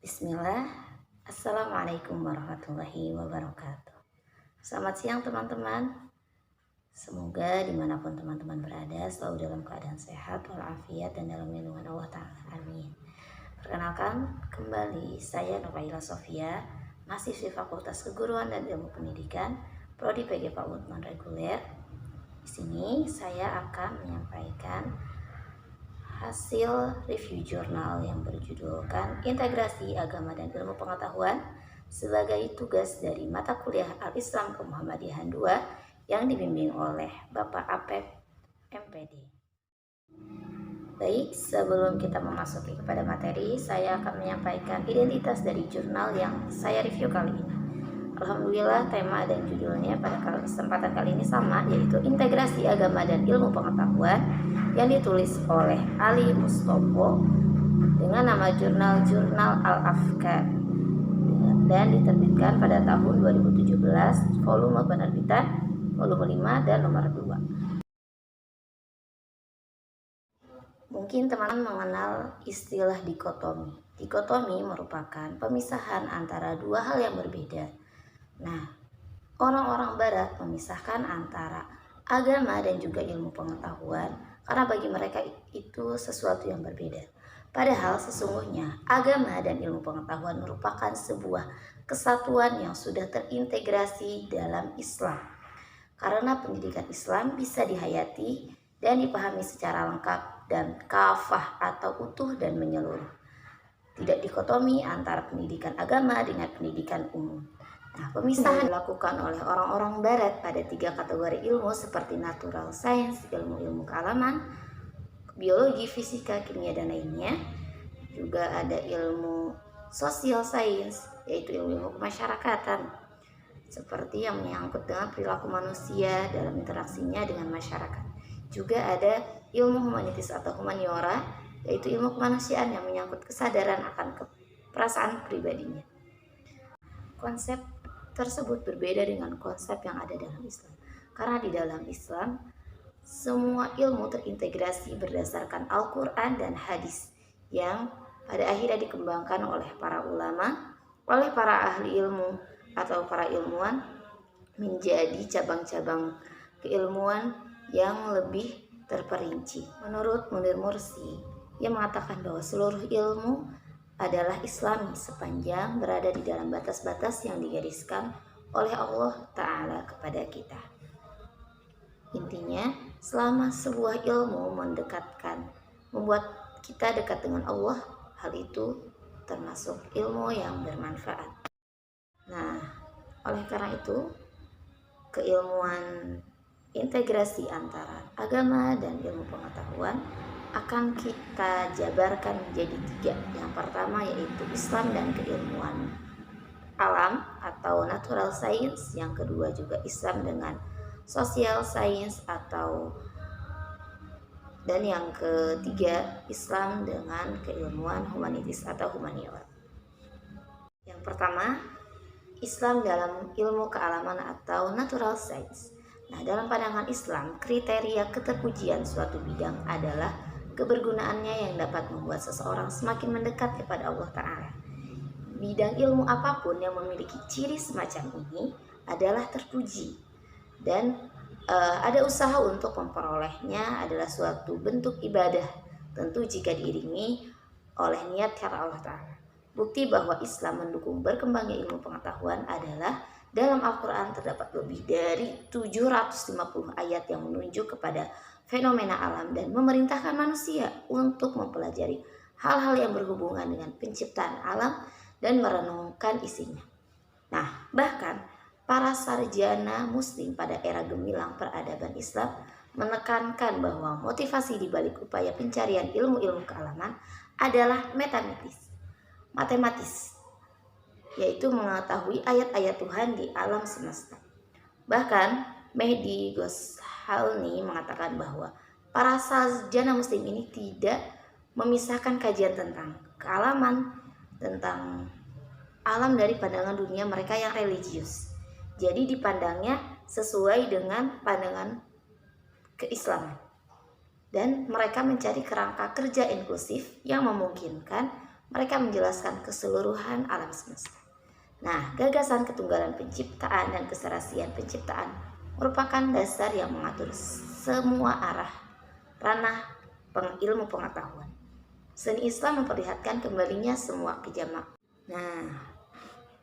Bismillah, Assalamualaikum warahmatullahi wabarakatuh. Selamat siang teman-teman. Semoga dimanapun teman-teman berada selalu dalam keadaan sehat walafiat dan dalam lindungan Allah Ta'ala. Amin. Perkenalkan kembali saya Nuraila Sofia, mahasiswi Fakultas Keguruan dan Ilmu Pendidikan, Prodi PG PAUD Non-Reguler. Di sini saya akan menyampaikan hasil review jurnal yang berjudulkan Integrasi Agama dan Ilmu Pengetahuan sebagai tugas dari mata kuliah Al-Islam Kemuhammadiyahan 2 yang dibimbing oleh Bapak Apep MPD. Baik, sebelum kita memasuki kepada materi, saya akan menyampaikan identitas dari jurnal yang saya review kali ini. Alhamdulillah, tema dan judulnya pada kesempatan kali ini sama, yaitu Integrasi Agama dan Ilmu Pengetahuan, yang ditulis oleh Ali Mustopo dengan nama Jurnal Al-Afkar dan diterbitkan pada tahun 2017, volume penerbitan volume 5 dan nomor 2. Mungkin teman-teman mengenal istilah dikotomi. Dikotomi merupakan pemisahan antara dua hal yang berbeda. Nah, orang-orang barat memisahkan antara agama dan juga ilmu pengetahuan karena bagi mereka itu sesuatu yang berbeda. Padahal sesungguhnya agama dan ilmu pengetahuan merupakan sebuah kesatuan yang sudah terintegrasi dalam Islam. Karena pendidikan Islam bisa dihayati dan dipahami secara lengkap dan kafah atau utuh dan menyeluruh. Tidak dikotomi antara pendidikan agama dengan pendidikan umum. Nah, pemisahan dilakukan oleh orang-orang barat pada 3 kategori ilmu seperti natural science, ilmu-ilmu kealaman, biologi, fisika, kimia, dan lainnya. Juga ada ilmu social science, yaitu ilmu kemasyarakatan, seperti yang menyangkut dengan perilaku manusia dalam interaksinya dengan masyarakat. Juga ada ilmu humanitis atau humaniora, yaitu ilmu kemanusiaan yang menyangkut kesadaran akan perasaan pribadinya. Konsep tersebut berbeda dengan konsep yang ada dalam Islam. Karena di dalam Islam, semua ilmu terintegrasi berdasarkan Al-Quran dan hadis yang pada akhirnya dikembangkan oleh para ulama, oleh para ahli ilmu atau para ilmuwan menjadi cabang-cabang keilmuan yang lebih terperinci. Menurut Munir Mursi, ia mengatakan bahwa seluruh ilmu adalah Islami sepanjang berada di dalam batas-batas yang digariskan oleh Allah Ta'ala kepada kita. Intinya, selama sebuah ilmu membuat kita dekat dengan Allah, hal itu termasuk ilmu yang bermanfaat. Nah, oleh karena itu, keilmuan integrasi antara agama dan ilmu pengetahuan akan kita jabarkan menjadi 3. Yang pertama yaitu Islam dan keilmuan alam atau natural science. Yang kedua juga Islam dengan social science dan yang ketiga Islam dengan keilmuan humanitis atau humaniora. Yang pertama, Islam dalam ilmu kealaman atau natural science. Nah, dalam pandangan Islam, kriteria keterpujian suatu bidang adalah kebergunaannya yang dapat membuat seseorang semakin mendekat kepada Allah Ta'ala. Bidang ilmu apapun yang memiliki ciri semacam ini adalah terpuji, dan ada usaha untuk memperolehnya adalah suatu bentuk ibadah, tentu jika diiringi oleh niat karena Allah Ta'ala. Bukti bahwa Islam mendukung berkembangnya ilmu pengetahuan adalah dalam Al-Quran terdapat lebih dari 750 ayat yang menunjuk kepada fenomena alam dan memerintahkan manusia untuk mempelajari hal-hal yang berhubungan dengan penciptaan alam dan merenungkan isinya. Nah, bahkan para sarjana muslim pada era gemilang peradaban Islam menekankan bahwa motivasi di balik upaya pencarian ilmu-ilmu kealaman adalah matematis, yaitu mengetahui ayat-ayat Tuhan di alam semesta. Bahkan Mehdi Ghazali mengatakan bahwa para sarjana muslim ini tidak memisahkan kajian tentang kealaman, tentang alam dari pandangan dunia mereka yang religius. Jadi dipandangnya sesuai dengan pandangan keislaman. Dan mereka mencari kerangka kerja inklusif yang memungkinkan Mereka menjelaskan keseluruhan alam semesta. Nah, gagasan ketunggalan penciptaan dan keserasian penciptaan merupakan dasar yang mengatur semua arah ranah ilmu pengetahuan. Seni Islam memperlihatkan kembalinya semua kejamak. Nah,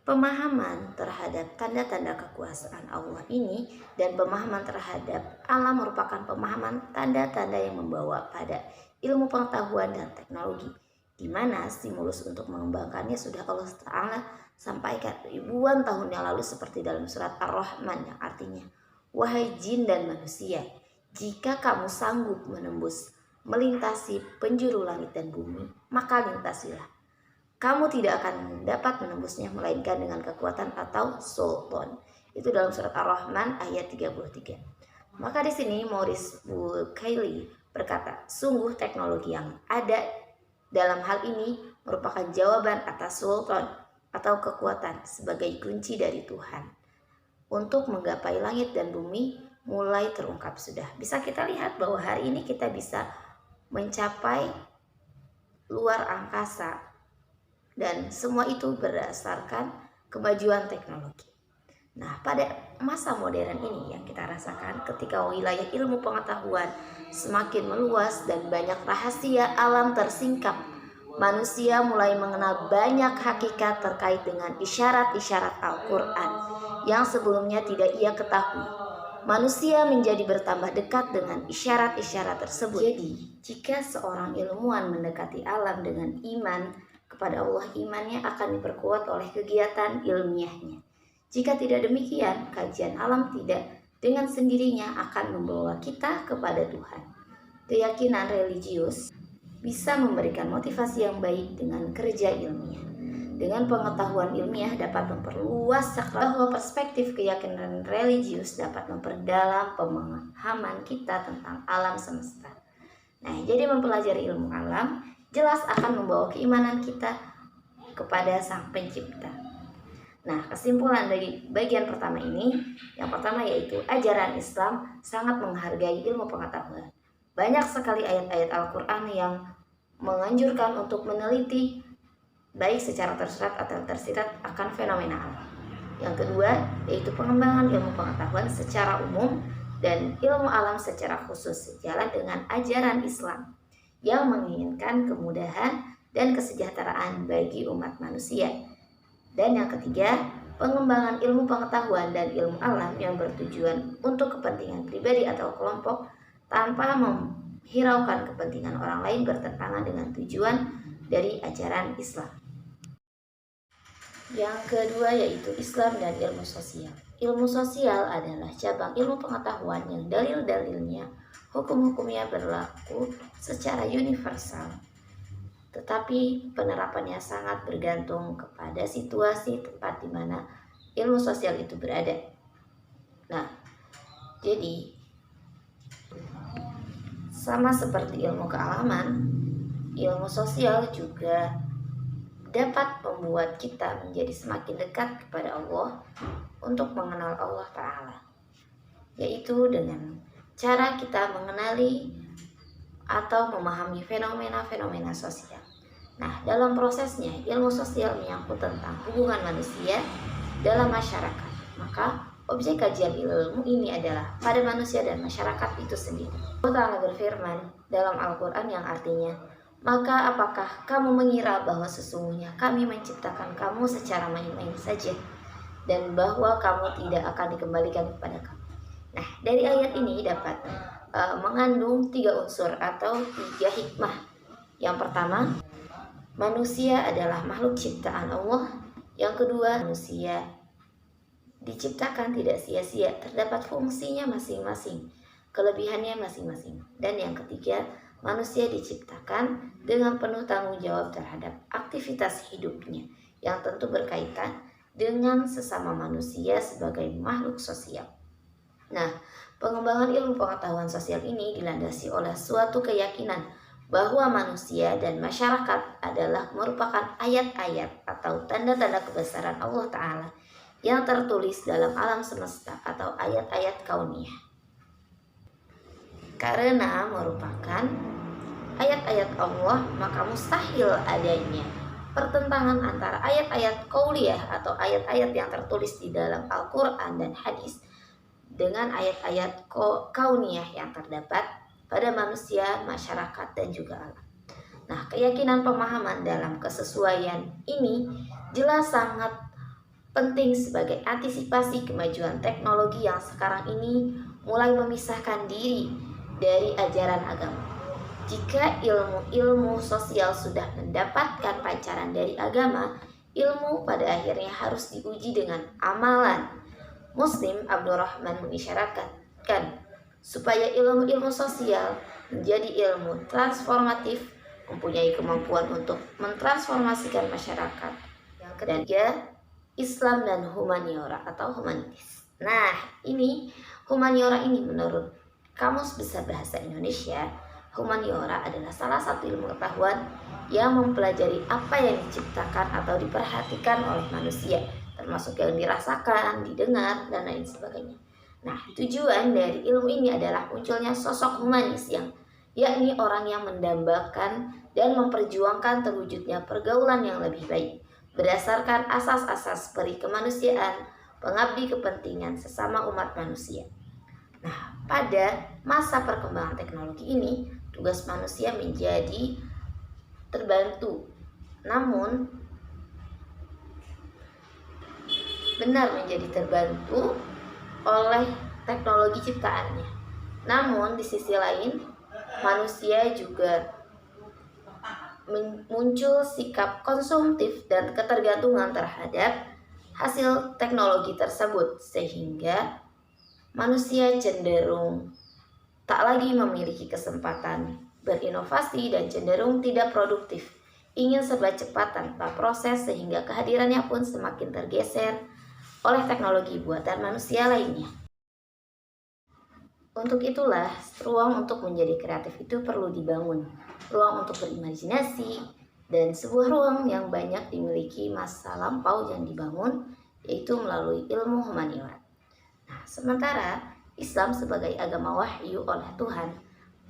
pemahaman terhadap tanda-tanda kekuasaan Allah ini dan pemahaman terhadap alam merupakan pemahaman tanda-tanda yang membawa pada ilmu pengetahuan dan teknologi, di mana stimulus untuk mengembangkannya sudah Allah Ta'ala sampaikan ribuan tahun yang lalu seperti dalam surat Ar-Rahman yang artinya, wahai jin dan manusia, jika kamu sanggup melintasi penjuru langit dan bumi, maka lintasilah. Kamu tidak akan dapat menembusnya melainkan dengan kekuatan atau sultan. Itu dalam surat Ar-Rahman ayat 33. Maka di sini Maurice Bucaille berkata, sungguh teknologi yang ada dalam hal ini merupakan jawaban atas sultan atau kekuatan sebagai kunci dari Tuhan untuk menggapai langit dan bumi mulai terungkap sudah. Bisa kita lihat bahwa hari ini kita bisa mencapai luar angkasa, dan semua itu berdasarkan kemajuan teknologi. Nah, pada masa modern ini yang kita rasakan ketika wilayah ilmu pengetahuan semakin meluas dan banyak rahasia alam tersingkap, manusia mulai mengenal banyak hakikat terkait dengan isyarat-isyarat Al-Quran yang sebelumnya tidak ia ketahui. Manusia menjadi bertambah dekat dengan isyarat-isyarat tersebut. Jadi, jika seorang ilmuwan mendekati alam dengan iman kepada Allah, imannya akan diperkuat oleh kegiatan ilmiahnya. Jika tidak demikian, kajian alam tidak dengan sendirinya akan membawa kita kepada Tuhan. Keyakinan religius bisa memberikan motivasi yang baik dengan kerja ilmiah. Dengan pengetahuan ilmiah dapat memperluas bahwa perspektif keyakinan religius dapat memperdalam pemahaman kita tentang alam semesta. Nah, jadi mempelajari ilmu alam jelas akan membawa keimanan kita kepada Sang Pencipta. Nah, kesimpulan dari bagian pertama ini, yang pertama yaitu ajaran Islam sangat menghargai ilmu pengetahuan. Banyak sekali ayat-ayat Al-Quran yang menganjurkan untuk meneliti baik secara tersurat atau tersirat akan fenomena alam. Yang kedua yaitu pengembangan ilmu pengetahuan secara umum dan ilmu alam secara khusus sejalan dengan ajaran Islam yang menginginkan kemudahan dan kesejahteraan bagi umat manusia. Dan yang ketiga, pengembangan ilmu pengetahuan dan ilmu alam yang bertujuan untuk kepentingan pribadi atau kelompok tanpa menghiraukan kepentingan orang lain bertentangan dengan tujuan dari ajaran Islam. Yang kedua yaitu Islam dan ilmu sosial. Ilmu sosial adalah cabang ilmu pengetahuan yang dalil-dalilnya, hukum-hukumnya berlaku secara universal, tetapi penerapannya sangat bergantung kepada situasi tempat di mana ilmu sosial itu berada. Nah, jadi sama seperti ilmu kealaman, ilmu sosial juga dapat membuat kita menjadi semakin dekat kepada Allah untuk mengenal Allah Ta'ala, yaitu dengan cara kita mengenali atau memahami fenomena-fenomena sosial. Nah, dalam prosesnya ilmu sosial menyangkut tentang hubungan manusia dalam masyarakat. Maka objek kajian ilmu ini adalah pada manusia dan masyarakat itu sendiri. Allah Ta'ala berfirman dalam Al-Quran yang artinya, maka apakah kamu mengira bahwa sesungguhnya kami menciptakan kamu secara main-main saja dan bahwa kamu tidak akan dikembalikan kepada kami. Nah, dari ayat ini dapat mengandung 3 unsur atau 3 hikmah. Yang pertama, manusia adalah makhluk ciptaan Allah. Yang kedua, manusia diciptakan tidak sia-sia, terdapat fungsinya masing-masing, kelebihannya masing-masing. Dan yang ketiga, manusia diciptakan dengan penuh tanggung jawab terhadap aktivitas hidupnya yang tentu berkaitan dengan sesama manusia sebagai makhluk sosial. Nah, pengembangan ilmu pengetahuan sosial ini dilandasi oleh suatu keyakinan bahwa manusia dan masyarakat adalah merupakan ayat-ayat atau tanda-tanda kebesaran Allah Ta'ala yang tertulis dalam alam semesta atau ayat-ayat kauniyah. Karena merupakan ayat-ayat Allah, maka mustahil adanya pertentangan antara ayat-ayat qauliyah atau ayat-ayat yang tertulis di dalam Al-Quran dan hadis dengan ayat-ayat kauniyah yang terdapat pada manusia, masyarakat, dan juga alam. Nah, keyakinan pemahaman dalam kesesuaian ini jelas sangat penting sebagai antisipasi kemajuan teknologi yang sekarang ini mulai memisahkan diri dari ajaran agama. Jika ilmu sosial sudah mendapatkan pancaran dari agama, ilmu pada akhirnya harus diuji dengan amalan. Muslim Abdurrahman mengisyaratkan supaya ilmu-ilmu sosial menjadi ilmu transformatif, mempunyai kemampuan untuk mentransformasikan masyarakat. Yang ketiga, Islam dan humaniora atau humanitis. Nah, ini humaniora ini menurut Kamus Besar Bahasa Indonesia, humaniora adalah salah satu ilmu pengetahuan yang mempelajari apa yang diciptakan atau diperhatikan oleh manusia, termasuk yang dirasakan, didengar, dan lain sebagainya. Nah, tujuan dari ilmu ini adalah munculnya sosok humanis yakni orang yang mendambakan dan memperjuangkan terwujudnya pergaulan yang lebih baik berdasarkan asas-asas peri kemanusiaan, pengabdi kepentingan sesama umat manusia. Nah, pada masa perkembangan teknologi ini, tugas manusia menjadi terbantu, namun benar menjadi terbantu oleh teknologi ciptaannya. Namun di sisi lain, manusia juga muncul sikap konsumtif dan ketergantungan terhadap hasil teknologi tersebut, sehingga manusia cenderung tak lagi memiliki kesempatan berinovasi dan cenderung tidak produktif, ingin serba cepat tanpa proses, sehingga kehadirannya pun semakin tergeser oleh teknologi buatan manusia lainnya. Untuk itulah, ruang untuk menjadi kreatif itu perlu dibangun, ruang untuk berimajinasi, dan sebuah ruang yang banyak dimiliki masa lampau yang dibangun, yaitu melalui ilmu humaniora. Nah, sementara Islam sebagai agama wahyu oleh Tuhan,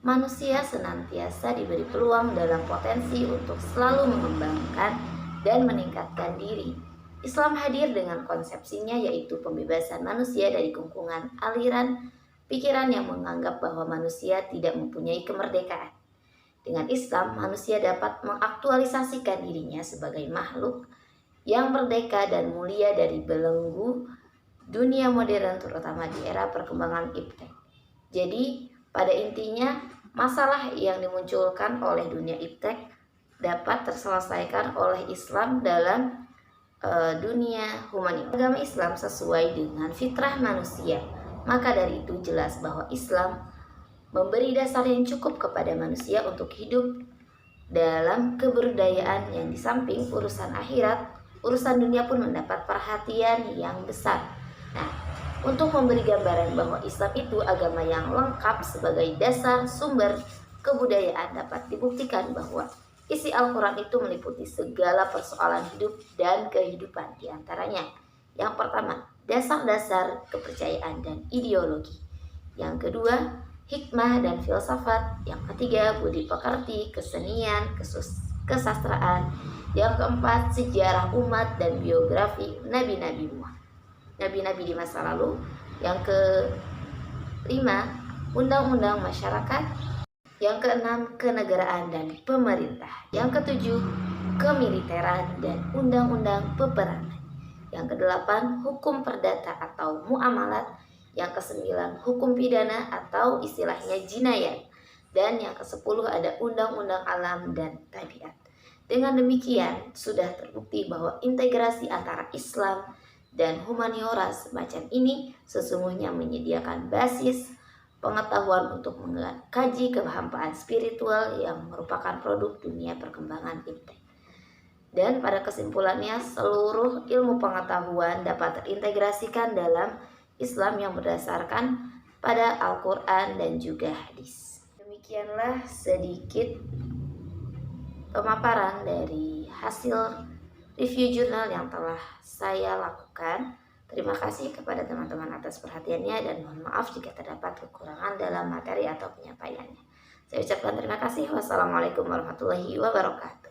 manusia senantiasa diberi peluang dalam potensi untuk selalu mengembangkan dan meningkatkan diri. Islam hadir dengan konsepsinya, yaitu pembebasan manusia dari kungkungan aliran pikiran yang menganggap bahwa manusia tidak mempunyai kemerdekaan. Dengan Islam, manusia dapat mengaktualisasikan dirinya sebagai makhluk yang merdeka dan mulia dari belenggu dunia modern, terutama di era perkembangan iptek. Jadi, pada intinya, masalah yang dimunculkan oleh dunia iptek dapat terselesaikan oleh Islam dalam dunia humaniora. Agama Islam sesuai dengan fitrah manusia. Maka dari itu jelas bahwa Islam memberi dasar yang cukup kepada manusia untuk hidup dalam kebudayaan yang di samping urusan akhirat, urusan dunia pun mendapat perhatian yang besar. Nah, untuk memberi gambaran bahwa Islam itu agama yang lengkap sebagai dasar sumber kebudayaan, dapat dibuktikan bahwa isi Al-Quran itu meliputi segala persoalan hidup dan kehidupan. Di antaranya, yang pertama, dasar-dasar kepercayaan dan ideologi. Yang kedua, hikmah dan filsafat. Yang ketiga, budi pekerti, kesenian, kesastraan. Yang keempat, sejarah umat dan biografi nabi-nabi di masa lalu. Yang kelima, undang-undang masyarakat. Yang keenam, kenegaraan dan pemerintah. Yang ketujuh, kemiliteran dan undang-undang peperangan. Yang kedelapan, hukum perdata atau muamalat. Yang kesembilan, hukum pidana atau istilahnya jinayat. Dan yang kesepuluh ada undang-undang alam dan tabiat. Dengan demikian, sudah terbukti bahwa integrasi antara Islam dan humaniora semacam ini sesungguhnya menyediakan basis pengetahuan untuk mengkaji kehampaan spiritual yang merupakan produk dunia perkembangan iptek. Dan pada kesimpulannya, seluruh ilmu pengetahuan dapat terintegrasikan dalam Islam yang berdasarkan pada Al-Quran dan juga hadis. Demikianlah sedikit pemaparan dari hasil review jurnal yang telah saya lakukan. Terima kasih kepada teman-teman atas perhatiannya dan mohon maaf jika terdapat kekurangan dalam materi atau penyampaiannya. Saya ucapkan terima kasih. Wassalamualaikum warahmatullahi wabarakatuh.